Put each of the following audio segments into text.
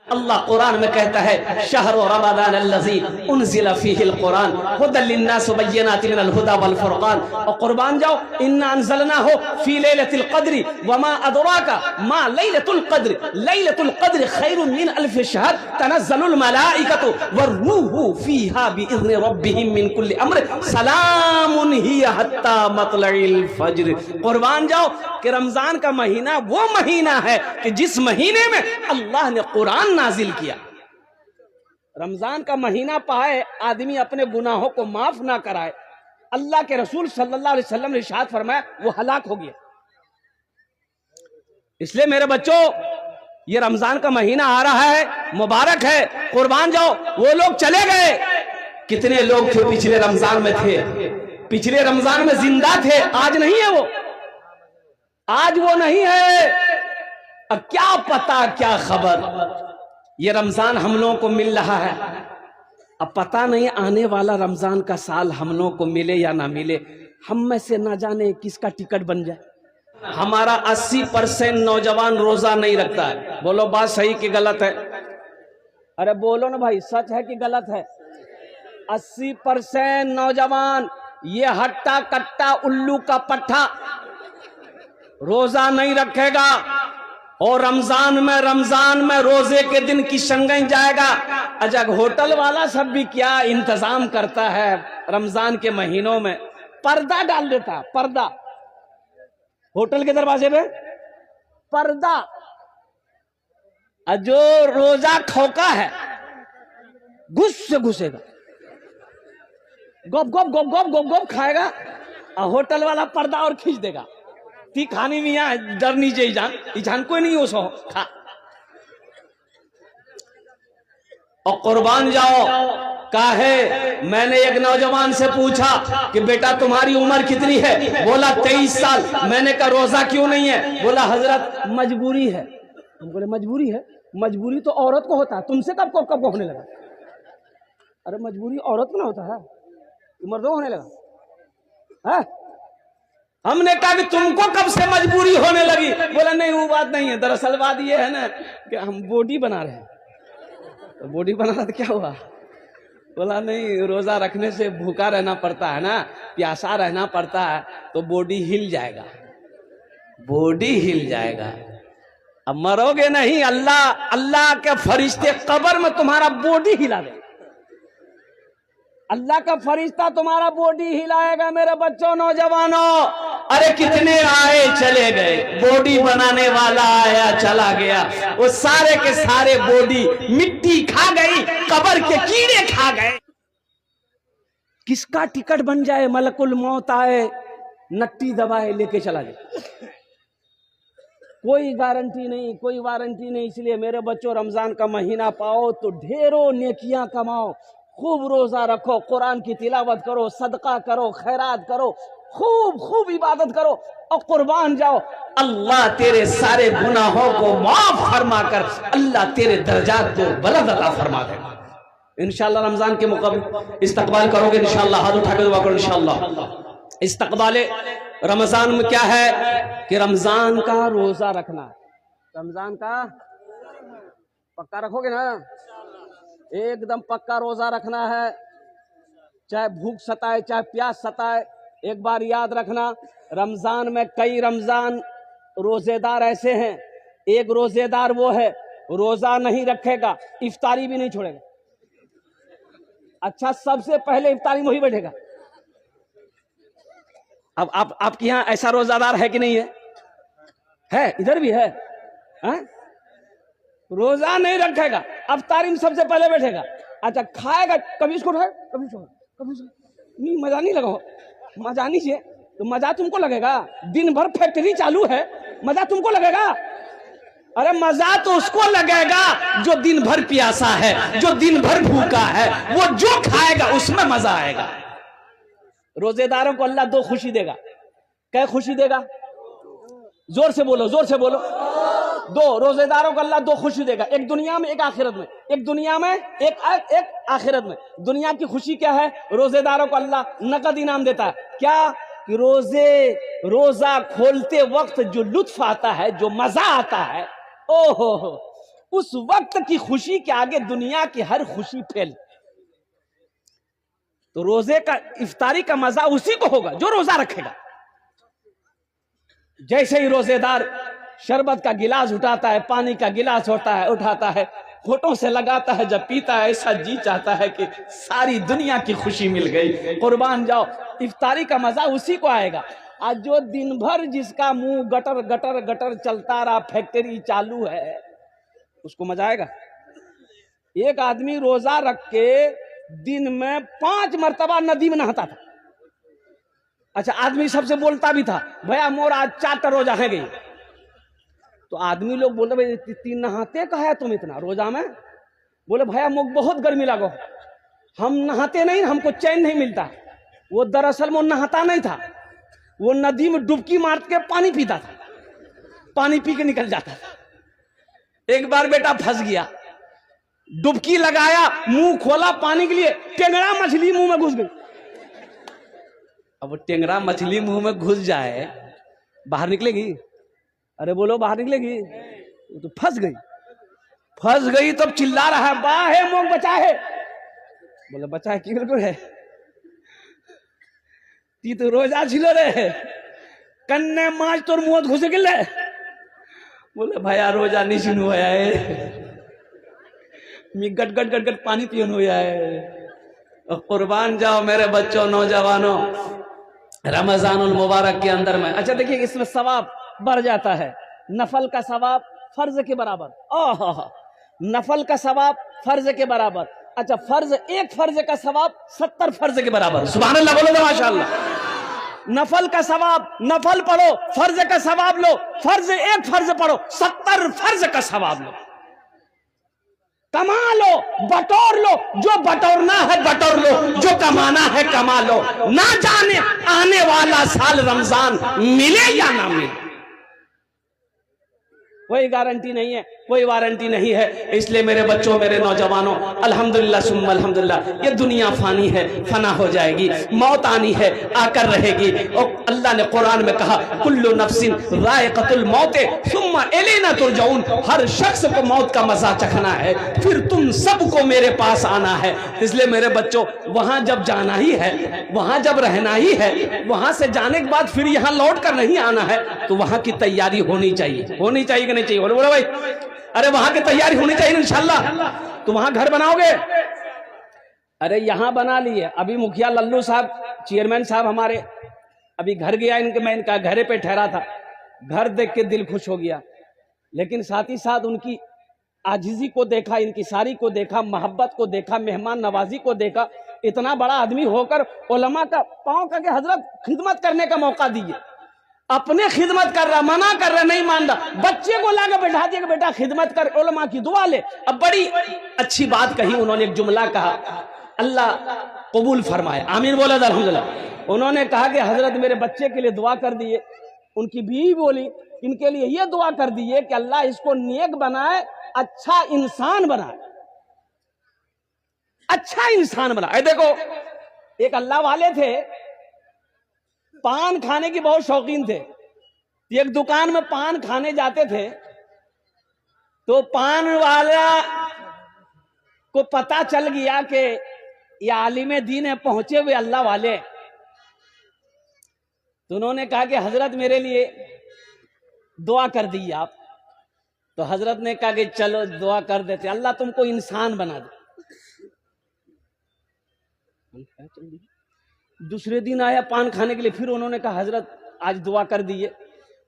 अल्लाह कुरान में कहता है शहर रमज़ान अल्लज़ी उन्ज़िला फ़ीहिल कुरान हुदल लिन्नास व बय्यिनातिन मिनल हुदा वल फुरक़ान। और कुर्बान जाओ, इन्ना अंज़लनाहु फ़ी लैलतिल क़द्रि व मा अदराका मा लैलतुल क़द्र लैलतुल क़द्र खैरुम मिन अल्फ़ि शहर तनज़्ज़लुल मलाइकतु वर्रूहु फ़ीहा बिइज़्नि रब्बिहिम मिन कुल्लि अम्र सलामुन हिय हत्ता मतलइल फ़ज्र। कुर्बान जाओ कि रमज़ान का महीना वो महीना है कि जिस महीने में अल्लाह ने कुरान नाजिल किया। रमजान का महीना पाए आदमी अपने गुनाहों को माफ ना कराए, अल्लाह के रसूल सल्लल्लाहु अलैहि वसल्लम ने इरशाद फरमाया वो हलाक हो गया। इसलिए मेरे बच्चों, ये रमजान का महीना आ रहा है, मुबारक है। कुर्बान जाओ, वो लोग चले गए, कितने लोग थे पिछले रमजान में थे, पिछले रमजान में जिंदा थे, आज नहीं है वो, आज वो नहीं है। अब क्या पता क्या खबर, ये रमजान हम लोगों को मिल रहा है, अब पता नहीं आने वाला रमजान का साल हम लोगों को मिले या ना मिले। हम में से ना जाने किसका टिकट बन जाए। हमारा 80% नौजवान रोजा नहीं रखता है। बोलो बात सही कि गलत है? अरे बोलो ना भाई, सच है कि गलत है? 80% नौजवान ये हट्टा कट्टा उल्लू का पट्टा रोजा नहीं रखेगा, और रमजान में रोजे के दिन किशनगंज जाएगा। अजग होटल वाला सब भी क्या इंतजाम करता है, रमजान के महीनों में पर्दा डाल देता, पर्दा होटल के दरवाजे पे पर्दा। जो रोजा खोका है घुस से घुसेगा, गोप गोप गोप गोप गोप गोप खाएगा, और होटल वाला पर्दा और खींच देगा। ती खानी में यहाँ डर नहीं जाए जान कोई नहीं हो सो खा। और कुर्बान जाओ काहे, मैंने एक नौजवान से पूछा कि बेटा तुम्हारी उम्र कितनी है? बोला 23 साल। मैंने कहा रोजा क्यों नहीं है? बोला हजरत मजबूरी है। हम बोले मजबूरी है? मजबूरी तो औरत को होता है, तुमसे कब होने लगा? अरे मजबूरी औरत को ना होता है, मर्दों को होने लगा है? हमने कहा कि तुमको कब से मजबूरी होने लगी? बोला नहीं वो बात नहीं है, दरअसल बात ये है ना कि हम बॉडी बना रहे हैं। तो बॉडी बनाना तो क्या हुआ? बोला नहीं, रोजा रखने से भूखा रहना पड़ता है ना, प्यासा रहना पड़ता है, तो बॉडी हिल जाएगा, बॉडी हिल जाएगा। अब मरोगे नहीं, अल्लाह के फरिश्ते कब्र में तुम्हारा बॉडी हिला दे, अल्लाह का फरिश्ता तुम्हारा बॉडी हिलाएगा। मेरे बच्चों, नौजवानों, अरे कितने आए चले गए, बॉडी बनाने वाला आया चला गया, वो सारे के सारे बॉडी मिट्टी खा गई, कब्र के कीड़े खा गए। किसका टिकट बन जाए? मलकुल मौत आए, नट्टी दबाए लेके चला जाए, कोई गारंटी नहीं, कोई वारंटी नहीं। इसलिए मेरे बच्चों, रमजान का महीना पाओ तो ढेरों नेकियां कमाओ, खूब रोजा रखो, कुरान की तिलावत करो, सदका करो, खैरात करो, खूब खूब इबादत करो, और कुर्बान जाओ। अल्लाह तेरे सारे गुनाहों को माफ फरमा कर अल्लाह तेरे दर्जात को बुलंद अता फरमा देगा। इंशाअल्लाह रमजान के मुकाबले इस्तकबाल करोगे इंशाअल्लाह, हाथ उठा के दुआ करो इंशाअल्लाह। इस्तकबाल रमजान में क्या है कि रमजान का रोजा रखना है। रमजान का पक्का रखोगे ना? एकदम पक्का रोजा रखना है, चाहे भूख सताए चाहे प्यास सताए। एक बार याद रखना, रमजान में कई रमजान रोजेदार ऐसे हैं, एक रोजेदार वो है रोजा नहीं रखेगा, इफ्तारी भी नहीं छोड़ेगा। अच्छा, सबसे पहले इफ्तारी में ही बैठेगा। अब आपके यहाँ ऐसा रोजादार है कि नहीं है? है, इधर भी है, रोजा नहीं रखेगा, अफ्तारी में सबसे पहले बैठेगा। अच्छा, खाएगा, कभी इसको उठाए कभी इसको, नहीं, मजा नहीं लगा, मजा नहीं चाहिए तो मजा तुमको लगेगा? दिन भर फैक्ट्री चालू है, मजा तुमको लगेगा? अरे मजा तो उसको लगेगा जो दिन भर प्यासा है, जो दिन भर भूखा है, वो जो खाएगा उसमें मजा आएगा। रोजेदारों को अल्लाह दो खुशी देगा। क्या खुशी देगा? जोर से बोलो, जोर से बोलो। दो रोजेदारों को अल्लाह दो खुशी देगा, एक दुनिया में एक आखिरत में, एक दुनिया में एक आखिरत में। दुनिया की खुशी क्या है? रोजेदारों को अल्लाह नकद इनाम देता है। क्या कि रोजा खोलते वक्त जो लुत्फ आता है, जो मजा आता है, ओहो, उस वक्त की खुशी के आगे दुनिया की हर खुशी फेल। तो रोजे का इफ्तारी का मजा उसी को होगा जो रोजा रखेगा। जैसे ही रोजेदार शरबत का गिलास उठाता है, पानी का गिलास उठाता है, होठों से लगाता है, जब पीता है ऐसा जी चाहता है कि सारी दुनिया की खुशी मिल गई। कुर्बान जाओ, इफ्तारी का मजा उसी को आएगा। आज जो दिन भर जिसका मुंह गटर गटर गटर चलता रहा, फैक्ट्री चालू है, उसको मजा आएगा? एक आदमी रोजा रख के दिन में 5 मरतबा नदी में नहाता था। अच्छा, आदमी सबसे बोलता भी था, भैया मोर आज 4 रोजा है गई। तो आदमी लोग बोलते, भाई 3 नहाते का है तुम इतना रोजा में? बोले भैया मुझे बहुत गर्मी लगो, हम नहाते नहीं, हमको चैन नहीं मिलता। वो दरअसल वो नहाता नहीं था, वो नदी में डुबकी मार के पानी पीता था, पानी पी के निकल जाता था। एक बार बेटा फंस गया, डुबकी लगाया, मुंह खोला पानी के लिए, टेंगड़ा मछली मुंह में घुस गई। अब वो टेंगड़ा मछली मुंह में घुस जाए, बाहर निकलेगी? अरे बोलो, बाहर निकलेगी? वो तो फंस गई। तब चिल्ला रहा है, बा है मोग बचा है। बोले बचा है कि बिल्कुल है, ती तो रोजा छिलो रे, कन्ने माछ तोर मुंह घुस गिले। बोले भैया रोजा नहीं छिनु होया है, मी गट गट गट गट पानी पियन होया है। कुर्बान जाओ मेरे बच्चों, नौजवानों, रमजानुल मुबारक के अंदर में। अच्छा देखिए, इसमें सवाब बढ़ जाता है। नफल का सवाब फर्ज के बराबर। नफल का सवाब फर्ज के बराबर। अच्छा, एक फर्ज का सवाब 70 फर्ज के बराबर। सुभान अल्लाह बोलो, माशाअल्लाह। नफल का सवाब, नफल पढ़ो, फर्ज का सवाब लो, एक फर्ज पढ़ो, 70 फर्ज का सवाब लो। कमा लो, बटोर लो, जो बटोरना है बटोर लो, जो कमाना है कमा लो। ना जाने आने वाला साल रमजान मिले या ना मिले, कोई गारंटी नहीं है, कोई वारंटी नहीं है। इसलिए मेरे बच्चों, मेरे नौजवानों, अल्हम्दुलिल्लाह सुम्मा अल्हम्दुलिल्लाह, ये दुनिया फानी है, फना हो जाएगी, मौत आनी है, आकर रहेगी। और अल्लाह ने कुरान में कहा, कुल्लु नफ्सिन जायक़तुल मौत सुम्मा इलैना तुरजाऊन, हर शख्स को मौत का मजा चखना है, फिर तुम सबको मेरे पास आना है। इसलिए मेरे बच्चों, वहां जब जाना ही है, वहां जब रहना ही है, वहां से जाने के बाद फिर यहाँ लौट कर नहीं आना है, तो वहां की तैयारी होनी चाहिए नहीं चाहिए? बोलो भाई, अरे वहां की तैयारी होनी चाहिए इंशाल्लाह। तो वहां घर बनाओगे? अरे यहां बना लिए। अभी मुखिया लल्लू साहब, चेयरमैन साहब हमारे, अभी घर गया, मैं इनका घरे पे ठहरा था, घर देख के दिल खुश हो गया। लेकिन साथ ही साथ उनकी आजिजी को देखा, इनकी सारी को देखा, मोहब्बत को देखा, मेहमान नवाजी को देखा। इतना बड़ा आदमी होकर उलमा का पांव करके हजरत खिदमत करने का मौका दिए। अपने खिदमत कर रहा, मना कर रहा, नहीं मान रहा, बच्चे को लाकर बैठा दिया कि बेटा खिदमत कर, उलमा की दुआ ले। अब बड़ी अच्छी बात कही उन्होंने, एक जुमला कहा, अल्लाह कबूल फरमाए, आमीन बोला अल्हम्दुलिल्लाह। उन्होंने कहा कि हजरत मेरे बच्चे के लिए दुआ कर दिए। उनकी बीवी बोली, इनके लिए ये दुआ कर दिए कि अल्लाह इसको नेक बनाए, अच्छा इंसान बनाए, अच्छा इंसान बनाए। देखो, एक अल्लाह वाले थे, पान खाने की बहुत शौकीन थे। एक दुकान में पान खाने जाते थे, तो पान वाला को पता चल गया कि ये आलिम दीन है, पहुंचे हुए अल्लाह वाले। तो उन्होंने कहा कि हजरत मेरे लिए दुआ कर दी आप। तो हजरत ने कहा कि चलो दुआ कर देते, अल्लाह तुमको इंसान बना दे। दूसरे दिन आया पान खाने के लिए, फिर उन्होंने कहा हजरत आज दुआ कर दिए।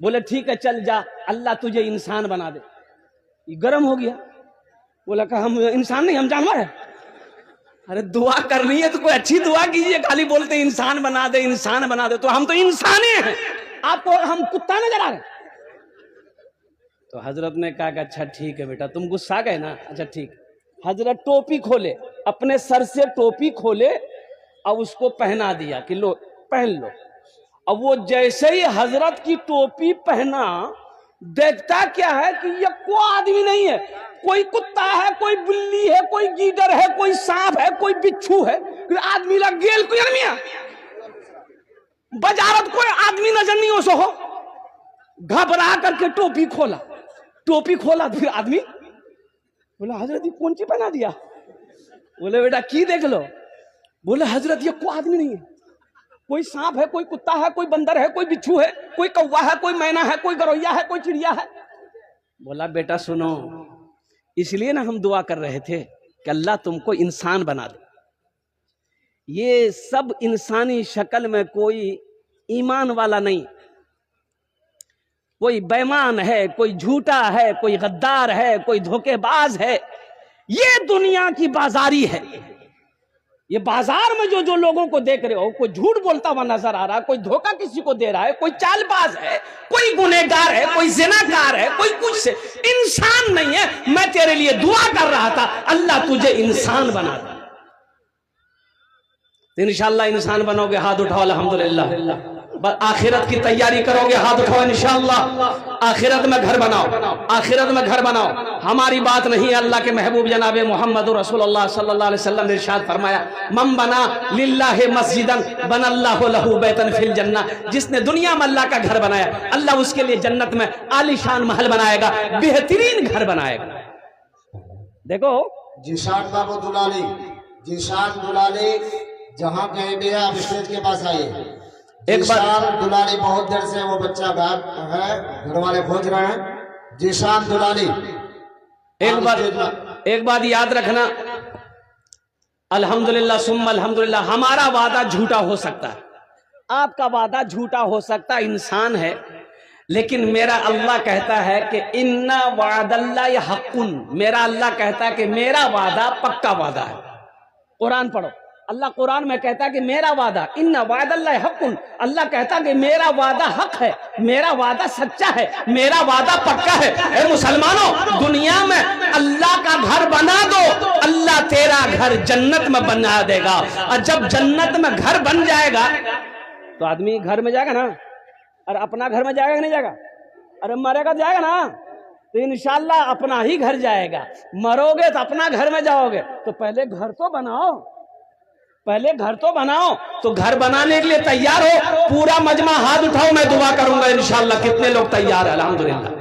बोले ठीक है चल जा, अल्लाह तुझे इंसान बना दे। ये गर्म हो गया, बोला कहा हम इंसान नहीं, हम जानवर है। अरे दुआ करनी है तो कोई अच्छी दुआ कीजिए, खाली बोलते इंसान बना दे, इंसान बना दे। तो हम तो इंसान हैं, आपको हम कुत्ता नजर आ रहे। तो हजरत ने कहा कि अच्छा ठीक है बेटा, तुम गुस्सा गए ना, अच्छा ठीक। हजरत टोपी खोले, अपने सर से टोपी खोले और उसको पहना दिया कि लो पहन लो। अब वो जैसे ही हजरत की टोपी पहना, देखता क्या है कि ये कोई आदमी नहीं है, कोई कुत्ता है, कोई बिल्ली है, कोई गीदड़ है, कोई सांप है, कोई बिच्छू है, कोई आदमी लग गेल, कोई आदमी बाजारत कोई आदमी नजर नहीं हो सो हो। घबरा करके टोपी खोला, फिर आदमी बोला हजरत ये कौन सी बना दिया? बोले बेटा की देख लो। बोले हजरत ये कोई आदमी नहीं है, कोई सांप है, कोई कुत्ता है, कोई बंदर है, कोई बिच्छू है, कोई कौवा है, कोई मैना है, कोई गौरैया है, कोई चिड़िया है। बोला बेटा सुनो, इसलिए ना हम दुआ कर रहे थे कि अल्लाह तुमको इंसान बना दे। ये सब इंसानी शक्ल में कोई ईमान वाला नहीं, कोई बेईमान है, कोई झूठा है, कोई गद्दार है, कोई धोखेबाज है। ये दुनिया की बाजारी है। ये बाजार में जो जो लोगों को देख रहे हो, कोई झूठ बोलता हुआ नजर आ रहा है, कोई धोखा किसी को दे रहा है, कोई चालबाज है, कोई गुनहगार है, कोई जिनाकार है, कोई कुछ से इंसान नहीं है। मैं तेरे लिए दुआ कर रहा था अल्लाह तुझे इंसान बना दे। इंशाअल्लाह इंसान बनोगे, हाथ उठाओ अल्हम्दुलिल्लाह। आखिरत की तैयारी करोगे, हाथ उठाओ इंशाअल्लाह। आखिरत में घर बनाओ, आखिरत में घर बनाओ। हमारी बात नहीं है, अल्लाह के महबूब जनाबे मोहम्मद रसूलुल्लाह सल्लल्लाहु अलैहि वसल्लम ने इरशाद फरमाया, मन बना लिल्लाहि मस्जिदन बनल्लाहु लहू बैतन फिल जन्नह। जिसने दुनिया में अल्लाह का घर बनाया, अल्लाह उसके लिए जन्नत में आलीशान महल बनाएगा, बेहतरीन घर बनाएगा। देखो जीशान बाबू दुलाली, जीशान दुलाली जहाँ कहीं भी है आप स्टेज के पास आइए। एक बार दुलाली बहुत देर से वो बच्चा गायब है, घर वाले खोज रहे हैं। जीशान दुलाली एक बात याद रखना, अल्हम्दुलिल्लाह सुम्मा अल्हम्दुलिल्लाह, हमारा वादा झूठा हो सकता है, आपका वादा झूठा हो सकता है, इंसान है, लेकिन मेरा अल्लाह कहता है कि इन्ना वादल्लाहि हक़्क़ुन। मेरा अल्लाह कहता है कि मेरा वादा पक्का वादा है। कुरान पढ़ो, अल्लाह कुरान में कहता है कि मेरा वादा इन्ना वादल्लाहि हक़्क़ुन। अल्लाह कहता है कि मेरा वादा हक है, मेरा वादा सच्चा है, मेरा वादा पक्का है। ए मुसलमानों, दुनिया में अल्लाह का घर बना दो, अल्लाह तेरा घर जन्नत में बना देगा। और जब जन्नत में घर बन जाएगा तो आदमी घर में जाएगा ना, और अपना घर में जाएगा कि नहीं जाएगा? अरे मरेगा जाएगा ना, तो इंशाअल्लाह अपना ही घर जाएगा। मरोगे तो अपना घर में जाओगे, तो पहले घर तो बनाओ, पहले घर तो बनाओ। तो घर बनाने के लिए तैयार हो, पूरा मजमा हाथ उठाओ, मैं दुआ करूंगा इंशाअल्लाह। कितने लोग तैयार है? अल्हम्दुलिल्लाह।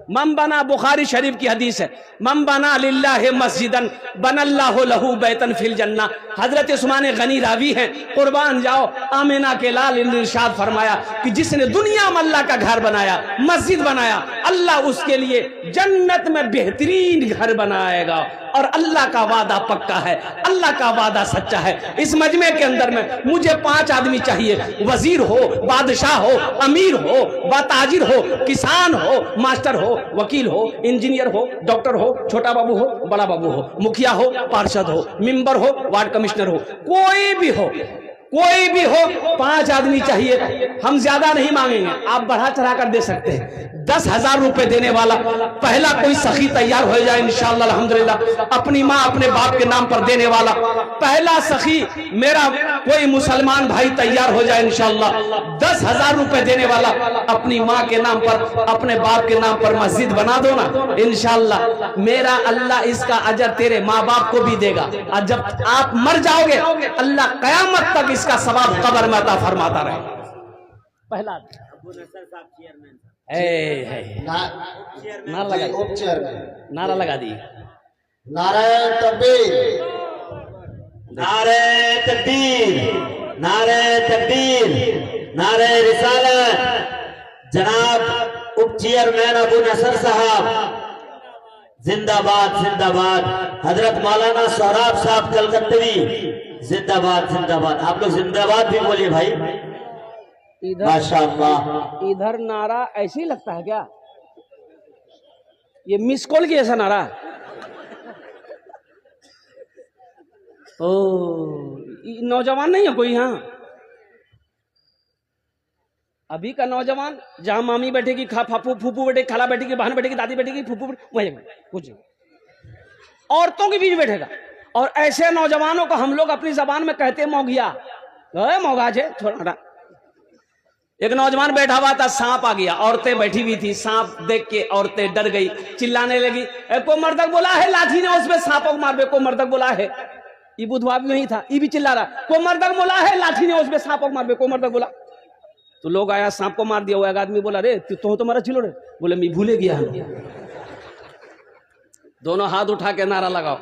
मन बना, बुखारी शरीफ की हदीस है, मन बना लिल्लाहि मस्जिदन बनल्लाहु लहू बैतन फिल जन्नह। हजरत उस्मान गनी रावी हैं, कुर्बान जाओ, आमिना के लाल ने इरशाद फरमाया कि जिसने दुनिया में अल्लाह का घर बनाया, मस्जिद बनाया, अल्लाह उसके लिए जन्नत में बेहतरीन घर बनाएगा। और अल्लाह का वादा पक्का है, अल्लाह का वादा सच्चा है। इस मजमे के अंदर में मुझे 5 आदमी चाहिए, वजीर हो, बादशाह हो, अमीर हो, बाताजिर हो, किसान हो, मास्टर हो, वकील हो, इंजीनियर हो, डॉक्टर हो, छोटा बाबू हो, बड़ा बाबू हो, मुखिया हो, पार्षद हो, मेंबर हो, वार्ड कमिश्नर हो, कोई भी हो, कोई भी हो, 5 आदमी चाहिए। हम ज्यादा नहीं मांगेंगे, आप बढ़ा चढ़ा कर दे सकते हैं। 10,000 रुपए देने वाला पहला कोई सखी तैयार हो जाए इंशाअल्लाह अल्हम्दुलिल्लाह, अपनी माँ अपने बाप के नाम पर देने वाला पहला सखी मेरा कोई मुसलमान भाई तैयार हो जाए इंशाअल्लाह। 10,000 रुपए देने वाला अपनी माँ के नाम पर, अपने बाप के नाम पर मस्जिद बना दो ना इंशाअल्लाह। मेरा अल्लाह इसका अजर तेरे माँ बाप को भी देगा, और जब आप मर जाओगे अल्लाह कयामत तक इसका सवाब कब्र में अता फरमाता रहे। पहला नारा लगा, नारा लगा दिए, नारे तकबीर, नारे तकबीर, नारे तकबीर, नारे रिसालत। जनाब उप चेयरमैन अबू नसर साहब जिंदाबाद जिंदाबाद। हजरत मौलाना सोहराब साहब कलकत्तवी जिंदाबाद जिंदाबाद। आप लोग जिंदाबाद भी बोलिए भाई, माशाअल्लाह। इधर नारा ऐसे ही लगता है क्या? ये मिस कॉल की ऐसा नारा? ओ नौजवान नहीं है कोई यहाँ? अभी का नौजवान जहां मामी बैठेगी, फूफू बैठेगी, खाला बैठेगी, बहन बैठेगी, दादी बैठेगी, फूफू वही कुछ औरतों के बीच बैठेगा। और ऐसे नौजवानों को हम लोग अपनी जबान में कहते मौगिया, मौगा जे थोड़ा। एक नौजवान बैठा हुआ था, सांप आ गया, औरतें बैठी हुई थी, सांप देख के औरतें डर गई, चिल्लाने लगी, को मर्दक बोला है, लाठी ने उसमें सांपों को मार, को मर्दक बोला है। ये बुधवार में नहीं था, ये भी चिल्ला रहा, को मर्दक बोला है, लाठी ने उसमें सांपों को मार, को मर्दक बोला। तो लोग आया, सांप को मार दिया। वो एक आदमी बोला, रे तो तुम्हारा चिल्लो रे, बोले मैं भूले गया। दोनों हाथ उठा के नारा लगाओ।